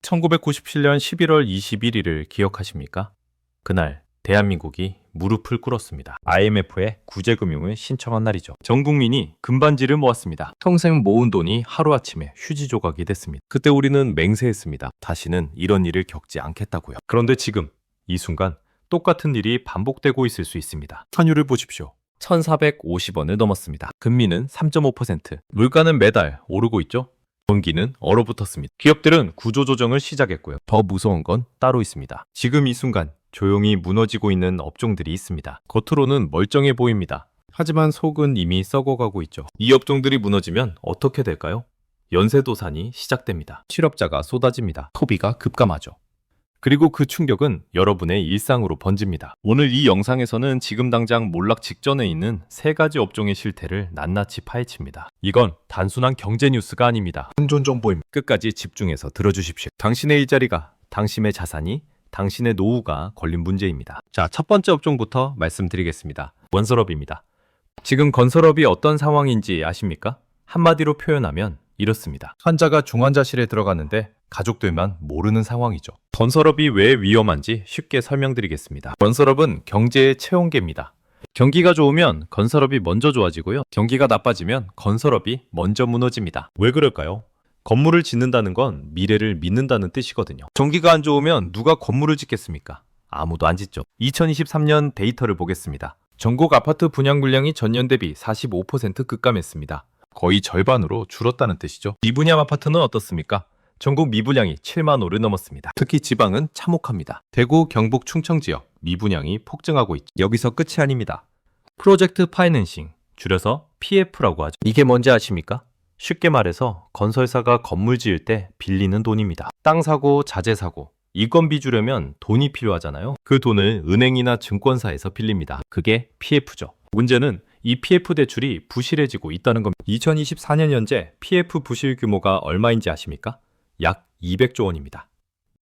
1997년 11월 21일을 기억하십니까? 그날 대한민국이 무릎을 꿇었습니다. IMF에 구제금융을 신청한 날이죠. 전 국민이 금반지를 모았습니다. 평생 모은 돈이 하루아침에 휴지 조각이 됐습니다. 그때 우리는 맹세했습니다. 다시는 이런 일을 겪지 않겠다고요. 그런데 지금 이 순간 똑같은 일이 반복되고 있을 수 있습니다. 환율을 보십시오. 1,450원을 넘었습니다. 금리는 3.5%, 물가는 매달 오르고 있죠. 경기는 얼어붙었습니다. 기업들은 구조조정을 시작했고요. 더 무서운 건 따로 있습니다. 지금 이 순간 조용히 무너지고 있는 업종들이 있습니다. 겉으로는 멀쩡해 보입니다. 하지만 속은 이미 썩어가고 있죠. 이 업종들이 무너지면 어떻게 될까요? 연쇄도산이 시작됩니다. 실업자가 쏟아집니다. 소비가 급감하죠. 그리고 그 충격은 여러분의 일상으로 번집니다. 오늘 이 영상에서는 지금 당장 몰락 직전에 있는 세 가지 업종의 실태를 낱낱이 파헤칩니다. 이건 단순한 경제 뉴스가 아닙니다. 생존 정보입니다. 끝까지 집중해서 들어주십시오. 당신의 일자리가, 당신의 자산이, 당신의 노후가 걸린 문제입니다. 자, 첫 번째 업종부터 말씀드리겠습니다. 건설업입니다. 지금 건설업이 어떤 상황인지 아십니까? 한마디로 표현하면 이렇습니다. 환자가 중환자실에 들어갔는데 가족들만 모르는 상황이죠. 건설업이 왜 위험한지 쉽게 설명드리겠습니다. 건설업은 경제의 체온계입니다. 경기가 좋으면 건설업이 먼저 좋아지고요. 경기가 나빠지면 건설업이 먼저 무너집니다. 왜 그럴까요? 건물을 짓는다는 건 미래를 믿는다는 뜻이거든요. 경기가 안 좋으면 누가 건물을 짓겠습니까? 아무도 안 짓죠. 2023년 데이터를 보겠습니다. 전국 아파트 분양 물량이 전년 대비 45% 급감했습니다. 거의 절반으로 줄었다는 뜻이죠. 미분양 아파트는 어떻습니까? 전국 미분양이 7만 호를 넘었습니다. 특히 지방은 참혹합니다. 대구, 경북, 충청 지역 미분양이 폭증하고 있죠. 여기서 끝이 아닙니다. 프로젝트 파이낸싱, 줄여서 PF라고 하죠. 이게 뭔지 아십니까? 쉽게 말해서 건설사가 건물 지을 때 빌리는 돈입니다. 땅 사고, 자재 사고, 이건비 주려면 돈이 필요하잖아요. 그 돈을 은행이나 증권사에서 빌립니다. 그게 PF죠. 문제는 이 PF 대출이 부실해지고 있다는 겁니다. 2024년 현재 PF 부실 규모가 얼마인지 아십니까? 약 200조 원입니다.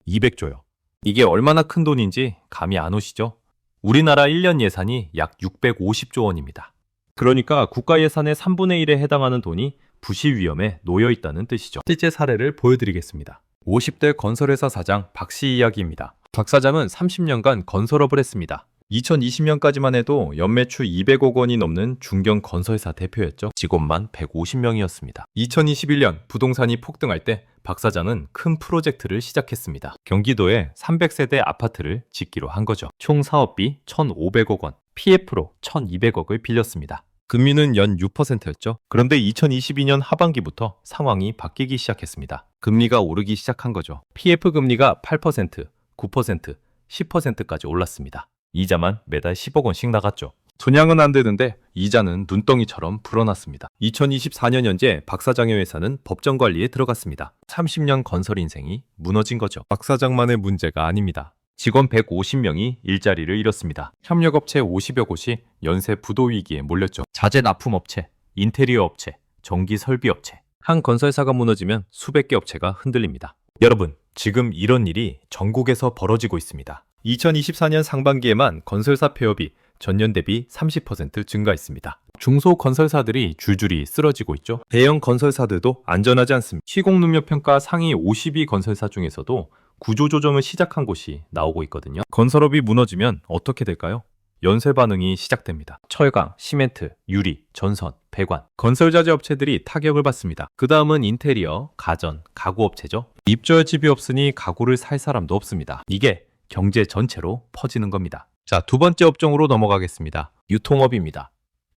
200조요. 이게 얼마나 큰 돈인지 감이 안 오시죠? 우리나라 1년 예산이 약 650조 원입니다. 그러니까 국가 예산의 3분의 1에 해당하는 돈이 부실 위험에 놓여 있다는 뜻이죠. 실제 사례를 보여드리겠습니다. 50대 건설회사 사장 박 씨 이야기입니다. 박 사장은 30년간 건설업을 했습니다. 2020년까지만 해도 연매출 200억 원이 넘는 중견 건설사 대표였죠. 직원만 150명이었습니다. 2021년 부동산이 폭등할 때 박 사장은 큰 프로젝트를 시작했습니다. 경기도에 300세대 아파트를 짓기로 한 거죠. 총 사업비 1,500억 원, PF로 1,200억을 빌렸습니다. 금리는 연 6%였죠. 그런데 2022년 하반기부터 상황이 바뀌기 시작했습니다. 금리가 오르기 시작한 거죠. PF 금리가 8%, 9%, 10%까지 올랐습니다. 이자만 매달 10억 원씩 나갔죠. 분양은 안 되는데 이자는 눈덩이처럼 불어났습니다. 2024년 현재 박 사장의 회사는 법정 관리에 들어갔습니다. 30년 건설 인생이 무너진 거죠. 박 사장만의 문제가 아닙니다. 직원 150명이 일자리를 잃었습니다. 협력업체 50여 곳이 연쇄 부도 위기에 몰렸죠. 자재 납품업체, 인테리어 업체, 전기 설비업체. 한 건설사가 무너지면 수백 개 업체가 흔들립니다. 여러분, 지금 이런 일이 전국에서 벌어지고 있습니다. 2024년 상반기에만 건설사 폐업이 전년 대비 30% 증가했습니다. 중소 건설사들이 줄줄이 쓰러지고 있죠. 대형 건설사들도 안전하지 않습니다. 시공능력평가 상위 50위 건설사 중에서도 구조조정을 시작한 곳이 나오고 있거든요. 건설업이 무너지면 어떻게 될까요? 연쇄 반응이 시작됩니다. 철강, 시멘트, 유리, 전선, 배관, 건설자재 업체들이 타격을 받습니다. 그 다음은 인테리어, 가전, 가구 업체죠. 입주할 집이 없으니 가구를 살 사람도 없습니다. 이게 경제 전체로 퍼지는 겁니다. 자, 두 번째 업종으로 넘어가겠습니다. 유통업입니다.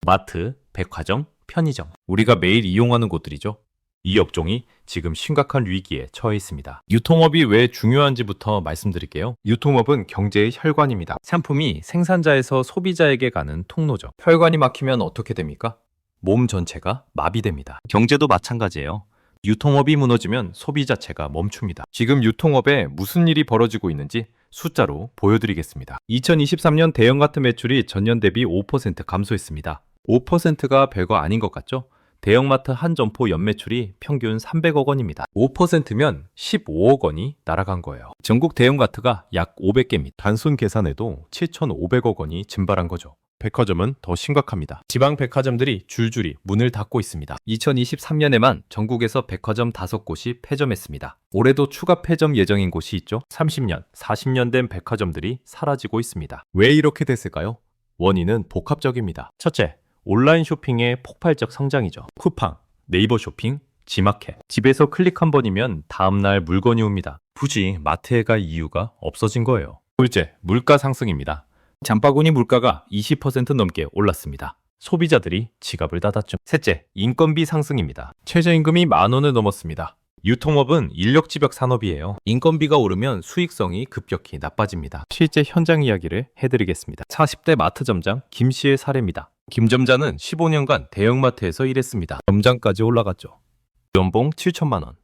마트, 백화점, 편의점. 우리가 매일 이용하는 곳들이죠. 이 업종이 지금 심각한 위기에 처해 있습니다. 유통업이 왜 중요한지부터 말씀드릴게요. 유통업은 경제의 혈관입니다. 상품이 생산자에서 소비자에게 가는 통로죠. 혈관이 막히면 어떻게 됩니까? 몸 전체가 마비됩니다. 경제도 마찬가지예요. 유통업이 무너지면 소비 자체가 멈춥니다. 지금 유통업에 무슨 일이 벌어지고 있는지 숫자로 보여드리겠습니다. 2023년 대형마트 매출이 전년 대비 5% 감소했습니다. 5%가 별거 아닌 것 같죠? 대형마트 한 점포 연매출이 평균 300억 원입니다. 5%면 15억 원이 날아간 거예요. 전국 대형마트가 약 500개입니다. 단순 계산해도 7,500억 원이 증발한 거죠. 백화점은 더 심각합니다. 지방 백화점들이 줄줄이 문을 닫고 있습니다. 2023년에만 전국에서 백화점 5곳이 폐점했습니다. 올해도 추가 폐점 예정인 곳이 있죠. 30년, 40년 된 백화점들이 사라지고 있습니다. 왜 이렇게 됐을까요? 원인은 복합적입니다. 첫째, 온라인 쇼핑의 폭발적 성장이죠. 쿠팡, 네이버 쇼핑, 지마켓. 집에서 클릭 한 번이면 다음날 물건이 옵니다. 굳이 마트에 갈 이유가 없어진 거예요. 둘째, 물가 상승입니다. 장바구니 물가가 20% 넘게 올랐습니다. 소비자들이 지갑을 닫았죠. 셋째, 인건비 상승입니다. 최저임금이 10,000원을 넘었습니다. 유통업은 인력지벽 산업이에요. 인건비가 오르면 수익성이 급격히 나빠집니다. 실제 현장 이야기를 해드리겠습니다. 40대 마트점장 김 씨의 사례입니다. 김 점장은 15년간 대형마트에서 일했습니다. 점장까지 올라갔죠. 연봉 7천만 원.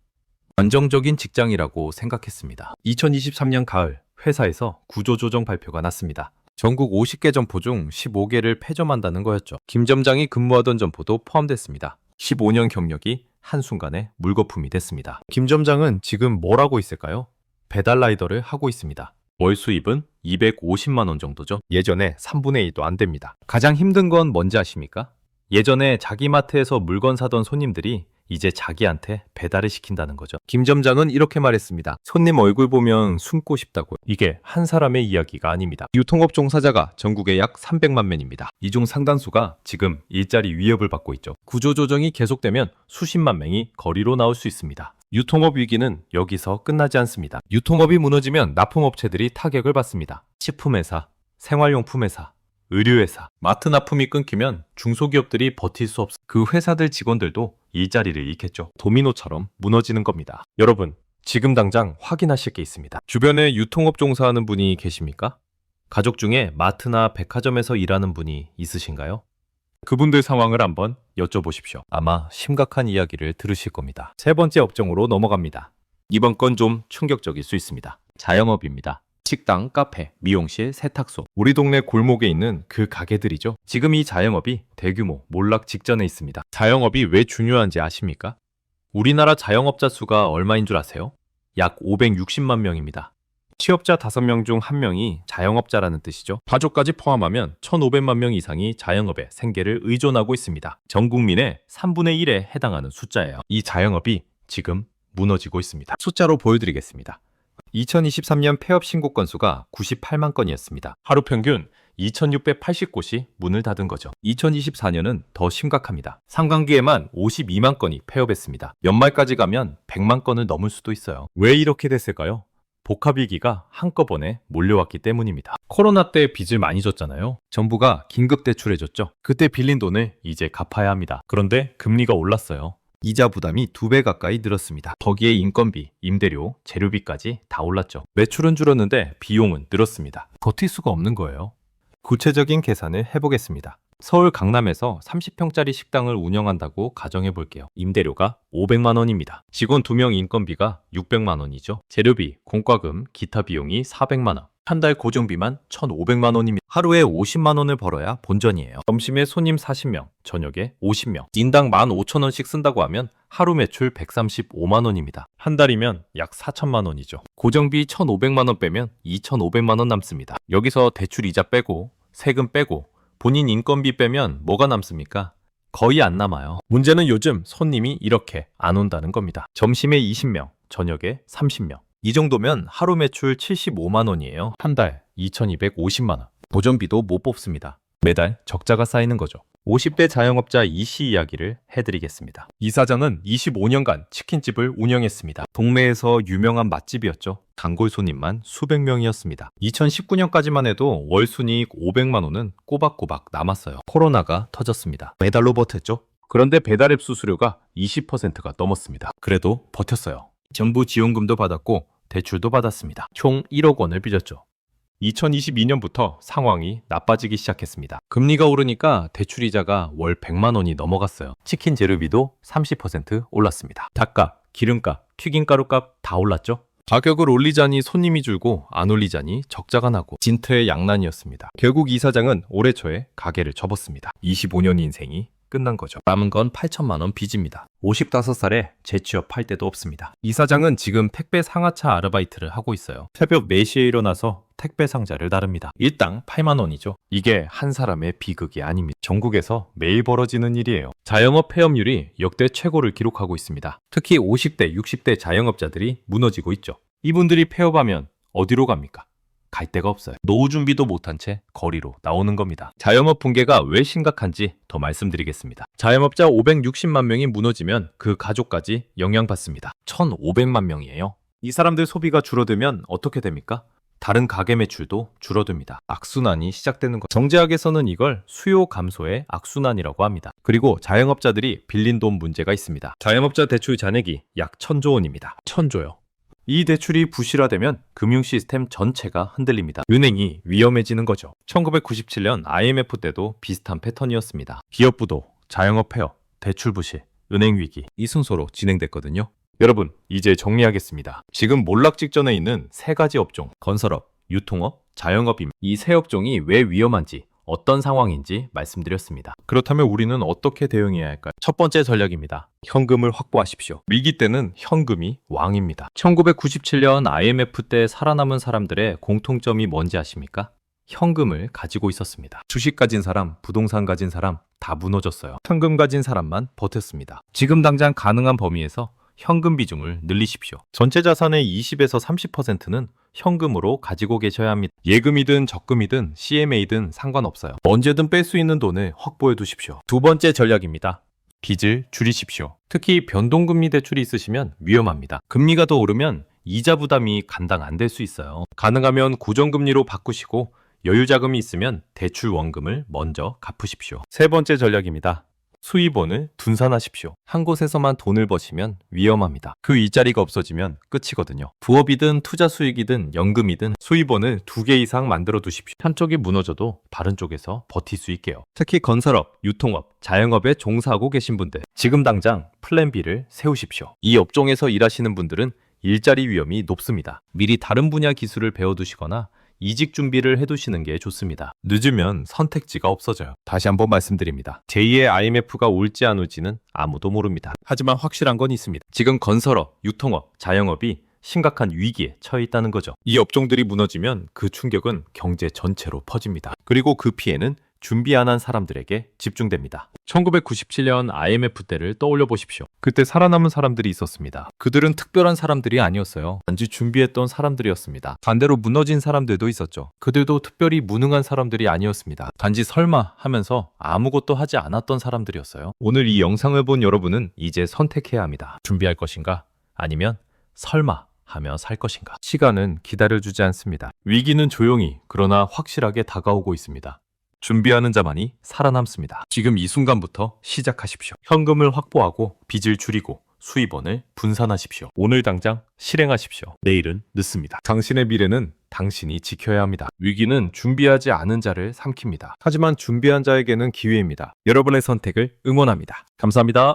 안정적인 직장이라고 생각했습니다. 2023년 가을 회사에서 구조조정 발표가 났습니다. 전국 50개 점포 중 15개를 폐점한다는 거였죠. 김 점장이 근무하던 점포도 포함됐습니다. 15년 경력이 한순간에 물거품이 됐습니다. 김 점장은 지금 뭘 하고 있을까요? 배달 라이더를 하고 있습니다. 월 수입은 250만 원 정도죠. 예전에 3분의 1도 안 됩니다. 가장 힘든 건 뭔지 아십니까? 예전에 자기 마트에서 물건 사던 손님들이 이제 자기한테 배달을 시킨다는 거죠. 김 점장은 이렇게 말했습니다. 손님 얼굴 보면 숨고 싶다고요. 이게 한 사람의 이야기가 아닙니다. 유통업 종사자가 전국에 약 300만 명입니다. 이 중 상당수가 지금 일자리 위협을 받고 있죠. 구조조정이 계속되면 수십만 명이 거리로 나올 수 있습니다. 유통업 위기는 여기서 끝나지 않습니다. 유통업이 무너지면 납품업체들이 타격을 받습니다. 식품회사, 생활용품회사, 의류회사, 마트 납품이 끊기면 중소기업들이 버틸 수 없어 그 회사들 직원들도 일자리를 잃겠죠. 도미노처럼 무너지는 겁니다. 여러분, 지금 당장 확인하실 게 있습니다. 주변에 유통업 종사하는 분이 계십니까? 가족 중에 마트나 백화점에서 일하는 분이 있으신가요? 그분들 상황을 한번 여쭤보십시오. 아마 심각한 이야기를 들으실 겁니다. 세 번째 업종으로 넘어갑니다. 이번 건 좀 충격적일 수 있습니다. 자영업입니다. 식당, 카페, 미용실, 세탁소, 우리 동네 골목에 있는 그 가게들이죠. 지금 이 자영업이 대규모 몰락 직전에 있습니다. 자영업이 왜 중요한지 아십니까? 우리나라 자영업자 수가 얼마인 줄 아세요? 약 560만 명입니다. 취업자 5명 중 1명이 자영업자라는 뜻이죠. 가족까지 포함하면 1,500만 명 이상이 자영업에 생계를 의존하고 있습니다. 전 국민의 3분의 1에 해당하는 숫자예요. 이 자영업이 지금 무너지고 있습니다. 숫자로 보여드리겠습니다. 2023년 폐업 신고 건수가 98만 건이었습니다. 하루 평균 2,680곳이 문을 닫은 거죠. 2024년은 더 심각합니다. 상반기에만 52만 건이 폐업했습니다. 연말까지 가면 100만 건을 넘을 수도 있어요. 왜 이렇게 됐을까요? 복합위기가 한꺼번에 몰려왔기 때문입니다. 코로나 때 빚을 많이 졌잖아요. 정부가 긴급 대출해줬죠. 그때 빌린 돈을 이제 갚아야 합니다. 그런데 금리가 올랐어요. 이자 부담이 2배 가까이 늘었습니다. 거기에 인건비, 임대료, 재료비까지 다 올랐죠. 매출은 줄었는데 비용은 늘었습니다. 버틸 수가 없는 거예요. 구체적인 계산을 해보겠습니다. 서울 강남에서 30평짜리 식당을 운영한다고 가정해 볼게요. 임대료가 500만 원입니다. 직원 2명 인건비가 600만 원이죠. 재료비, 공과금, 기타 비용이 400만 원. 한 달 고정비만 1,500만 원입니다. 하루에 50만 원을 벌어야 본전이에요. 점심에 손님 40명, 저녁에 50명. 인당 15,000원씩 쓴다고 하면 하루 매출 135만 원입니다. 한 달이면 약 4천만 원이죠. 고정비 1,500만 원 빼면 2,500만 원 남습니다. 여기서 대출 이자 빼고 세금 빼고 본인 인건비 빼면 뭐가 남습니까? 거의 안 남아요. 문제는 요즘 손님이 이렇게 안 온다는 겁니다. 점심에 20명, 저녁에 30명. 이 정도면 하루 매출 75만 원이에요. 한 달 2,250만 원. 고정비도 못 뽑습니다. 매달 적자가 쌓이는 거죠. 50대 자영업자 이 씨 이야기를 해드리겠습니다. 이 사장은 25년간 치킨집을 운영했습니다. 동네에서 유명한 맛집이었죠. 단골 손님만 수백 명이었습니다. 2019년까지만 해도 월 순이익 500만 원은 꼬박꼬박 남았어요. 코로나가 터졌습니다. 매달로 버텼죠. 그런데 배달앱 수수료가 20%가 넘었습니다. 그래도 버텼어요. 정부 지원금도 받았고 대출도 받았습니다. 총 1억 원을 빚었죠. 2022년부터 상황이 나빠지기 시작했습니다. 금리가 오르니까 대출이자가 월 100만 원이 넘어갔어요. 치킨 재료비도 30% 올랐습니다. 닭값, 기름값, 튀김가루값 다 올랐죠? 가격을 올리자니 손님이 줄고 안 올리자니 적자가 나고 진퇴양난이었습니다. 결국 이 사장은 올해 초에 가게를 접었습니다. 25년 인생이 끝난 거죠. 남은 건 8천만 원 빚입니다. 55살에 재취업할 데도 없습니다. 이 사장은 지금 택배 상하차 아르바이트를 하고 있어요. 새벽 4시에 일어나서 택배 상자를 나릅니다. 일당 8만 원이죠. 이게 한 사람의 비극이 아닙니다. 전국에서 매일 벌어지는 일이에요. 자영업 폐업률이 역대 최고를 기록하고 있습니다. 특히 50대, 60대 자영업자들이 무너지고 있죠. 이분들이 폐업하면 어디로 갑니까? 갈 데가 없어요. 노후 준비도 못한 채 거리로 나오는 겁니다. 자영업 붕괴가 왜 심각한지 더 말씀드리겠습니다. 자영업자 560만 명이 무너지면 그 가족까지 영향받습니다. 1,500만 명이에요. 이 사람들 소비가 줄어들면 어떻게 됩니까? 다른 가게 매출도 줄어듭니다. 악순환이 시작되는 것. 정제학에서는 이걸 수요 감소의 악순환이라고 합니다. 그리고 자영업자들이 빌린 돈 문제가 있습니다. 자영업자 대출 잔액이 약 1,000조 원입니다. 1,000조요. 이 대출이 부실화되면 금융 시스템 전체가 흔들립니다. 은행이 위험해지는 거죠. 1997년 IMF 때도 비슷한 패턴이었습니다. 기업 부도, 자영업 폐업, 대출 부실, 은행 위기 이 순서로 진행됐거든요. 여러분, 이제 정리하겠습니다. 지금 몰락 직전에 있는 세 가지 업종, 건설업, 유통업, 자영업입니다. 이 세 업종이 왜 위험한지, 어떤 상황인지 말씀드렸습니다. 그렇다면 우리는 어떻게 대응해야 할까요? 첫 번째 전략입니다. 현금을 확보하십시오. 위기 때는 현금이 왕입니다. 1997년 IMF 때 살아남은 사람들의 공통점이 뭔지 아십니까? 현금을 가지고 있었습니다. 주식 가진 사람, 부동산 가진 사람 다 무너졌어요. 현금 가진 사람만 버텼습니다. 지금 당장 가능한 범위에서 현금 비중을 늘리십시오. 전체 자산의 20에서 30%는 현금으로 가지고 계셔야 합니다. 예금이든 적금이든 CMA든 상관없어요. 언제든 뺄 수 있는 돈을 확보해 두십시오. 두 번째 전략입니다. 빚을 줄이십시오. 특히 변동금리 대출이 있으시면 위험합니다. 금리가 더 오르면 이자 부담이 감당 안 될 수 있어요. 가능하면 고정금리로 바꾸시고 여유 자금이 있으면 대출 원금을 먼저 갚으십시오. 세 번째 전략입니다. 수입원을 분산하십시오. 한 곳에서만 돈을 버시면 위험합니다. 그 일자리가 없어지면 끝이거든요. 부업이든 투자 수익이든 연금이든 수입원을 2개 이상 만들어 두십시오. 한쪽이 무너져도 다른 쪽에서 버틸 수 있게요. 특히 건설업, 유통업, 자영업에 종사하고 계신 분들, 지금 당장 플랜 B를 세우십시오. 이 업종에서 일하시는 분들은 일자리 위험이 높습니다. 미리 다른 분야 기술을 배워두시거나 이직 준비를 해두시는 게 좋습니다. 늦으면 선택지가 없어져요. 다시 한번 말씀드립니다. 제2의 IMF가 올지 안 올지는 아무도 모릅니다. 하지만 확실한 건 있습니다. 지금 건설업, 유통업, 자영업이 심각한 위기에 처해 있다는 거죠. 이 업종들이 무너지면 그 충격은 경제 전체로 퍼집니다. 그리고 그 피해는 준비 안 한 사람들에게 집중됩니다. 1997년 IMF 때를 떠올려 보십시오. 그때 살아남은 사람들이 있었습니다. 그들은 특별한 사람들이 아니었어요. 단지 준비했던 사람들이었습니다. 반대로 무너진 사람들도 있었죠. 그들도 특별히 무능한 사람들이 아니었습니다. 단지 설마 하면서 아무것도 하지 않았던 사람들이었어요. 오늘 이 영상을 본 여러분은 이제 선택해야 합니다. 준비할 것인가? 아니면 설마 하며 살 것인가? 시간은 기다려주지 않습니다. 위기는 조용히 그러나 확실하게 다가오고 있습니다. 준비하는 자만이 살아남습니다. 지금 이 순간부터 시작하십시오. 현금을 확보하고 빚을 줄이고 수입원을 분산하십시오. 오늘 당장 실행하십시오. 내일은 늦습니다. 당신의 미래는 당신이 지켜야 합니다. 위기는 준비하지 않은 자를 삼킵니다. 하지만 준비한 자에게는 기회입니다. 여러분의 선택을 응원합니다. 감사합니다.